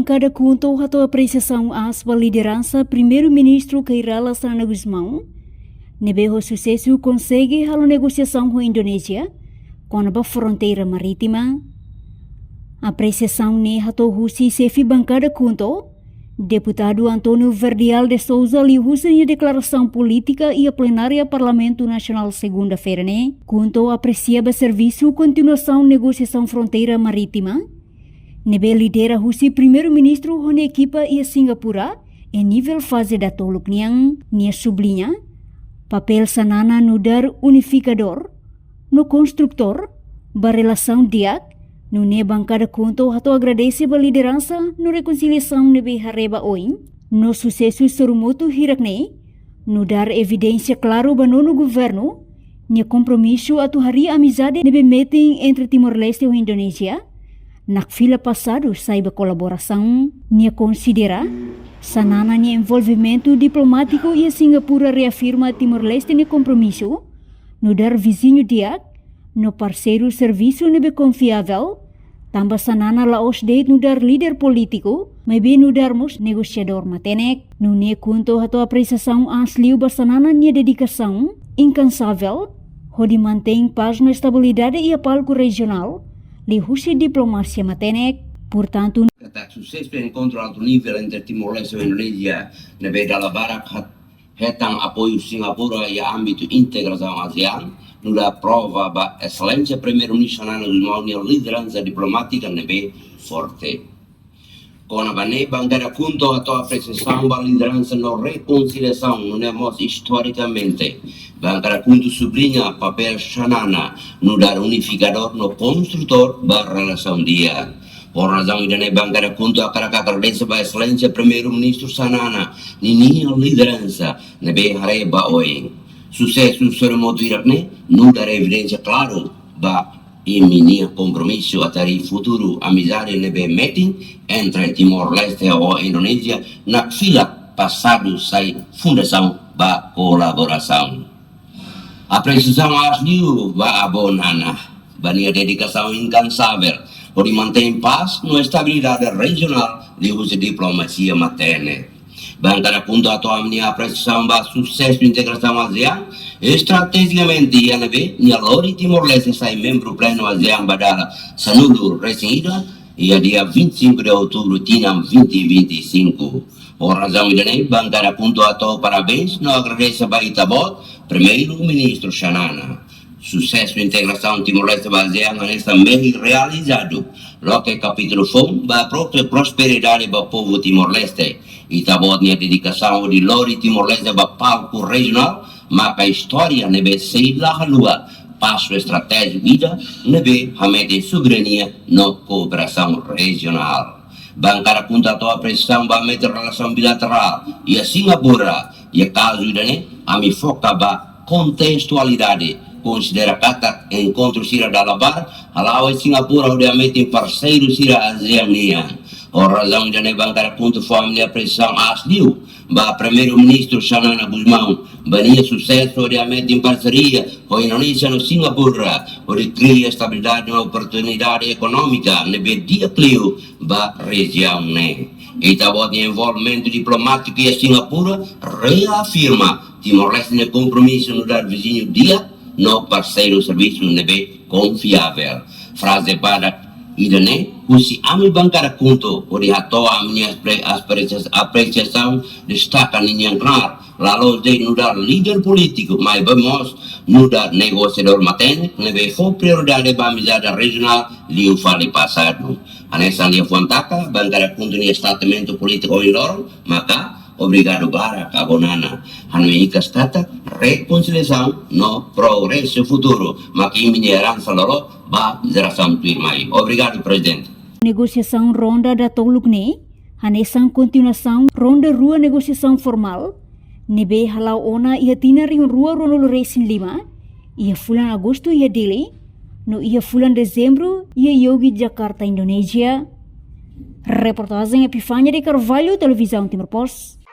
bancada contou a tua apreciação às liderança primeiro-ministro Keirala Sana Gusmão, nebeho sucesso consegue a negociação com a Indonésia, com a fronteira marítima. A apreciação ne hato husi sefi bancada contou, deputado Antônio Verdial de Souza li husi a declaração política e a plenária Parlamento Nacional segunda-feira ne, contou apreciava serviço continuação negociação fronteira marítima. Nebe lidera husi primeiro-ministro hone equipa e Singapura em nível fase da toluk niang nia sublinha papel sanana no dar unificador no construtor ba relação diak no ne bancada conto hato agradece ba liderança no reconciliação nebe hareba oin no sucesso sorumuto hirakne no dar evidência claro ba no governo nia compromisso atu hari amizade nebe meeting entre Timor-Leste e Indonésia. Nakfila passado saiba colaboração, nia considera, sanana nia envolvimento diplomático e a Singapura reafirma Timor-Leste ne compromisso, no dar vizinho diak, no parceiro serviço nebe confiável, tambah sanana laos date no dar líder político, maybe no darmos negociador matenek, no nia kunto hato apreciação asliu basanana nia dedicação, incansável, hodi mantém paz na estabilidade e a palco regional, li husi diplomacia matenek, portanto Kata sukses encontro alto nível entre Timor-Leste e Indonésia na beira da barak hetang apoio Singapura e âmbito integração ASEAN no da prova da excelência primeiro-ministro Sana Gusmão e liderança diplomática nebe forte. Com a bane bancada conto a tua apreciação da liderança na reconciliação no nemos historicamente. Bancada conto sublinha papel Sanana no dar unificador no construtor da relação dia. Por razão idane bancada conto a agradece a excelência primeiro-ministro Sanana nini liderança nebe hareba oi. Sucesso seremoto irakne no dar evidência claro ba iminia compromisso atari futuro amizade nebe meeting entre Timor-Leste e Indonésia na fila passado sai fundação ba colaboração. A precisão asliu ba abonana bania dedicação incansável por manter paz na estabilidade regional de uso diplomacia materne. Bancada conto a tua minha apreciação ba sucesso de integração ASEAN estrategicamente ia nebe nia lori Timor-Leste sai membro pleno ASEAN badala sanulu resinida ia dia 25 de outubro tinam 2025. Por razão idane bancada conto a tua parabéns no agradece ba itabot primeiro-ministro Sanana. Sucesso de integração Timor-Leste e ASEAN nesta meio realizado. Loque capítulo fom ba própria prosperidade ba povo Timor-Leste. Itabot nia dedicação de lori Timor-Leste ba palco regional, maka história nebe seila halua passo estratégico ida nebe hamete soberania no cooperação regional. Bancada conta a pressão ba mete relação bilateral e a Singapura e a caso idane ami foca ba contextualidade considera kata encontro sira dalabar halau Singapura udah mete parceiro sira ASEAN. Por razão de bancada ponto família pressão asliu ba primeiro-ministro Sana Gusmão bania sucesso oriamente em parceria com a Indonésia no Singapura onde cria estabilidade e oportunidade econômica nebe dia clio ba região ne. E tabot de envolvimento diplomático e a Singapura reafirma Timor-Leste ne compromisso no dar vizinho dia no parceiro serviço nebe confiável. Frase para idane husi ami bancada conto ori hato amni apreciação destaca ninhang clar lalu de nudar líder político mai bemos nudar negociador maten nebe fo prioridade ba amizade regional liu fali passado anessa lia fontaka bancada conto ni statamento político ilor maka obrigado para abonana hanmi ikas kata reconciliação no progresso futuro maki minherança lolo ba geração tuirmai. Obrigado, presidente. Negociação ronda da toluk ne, hanesang continuação ronda rua negociação formal, nebe halau ona ia tina riun rua ronolo resin 5, ia bulan Agosto ia Delhi, no ia bulan Dezembro ia Yogi Jakarta, Indonesia. Reportagem Epifânia de Carvalho, Televisão Timor Post.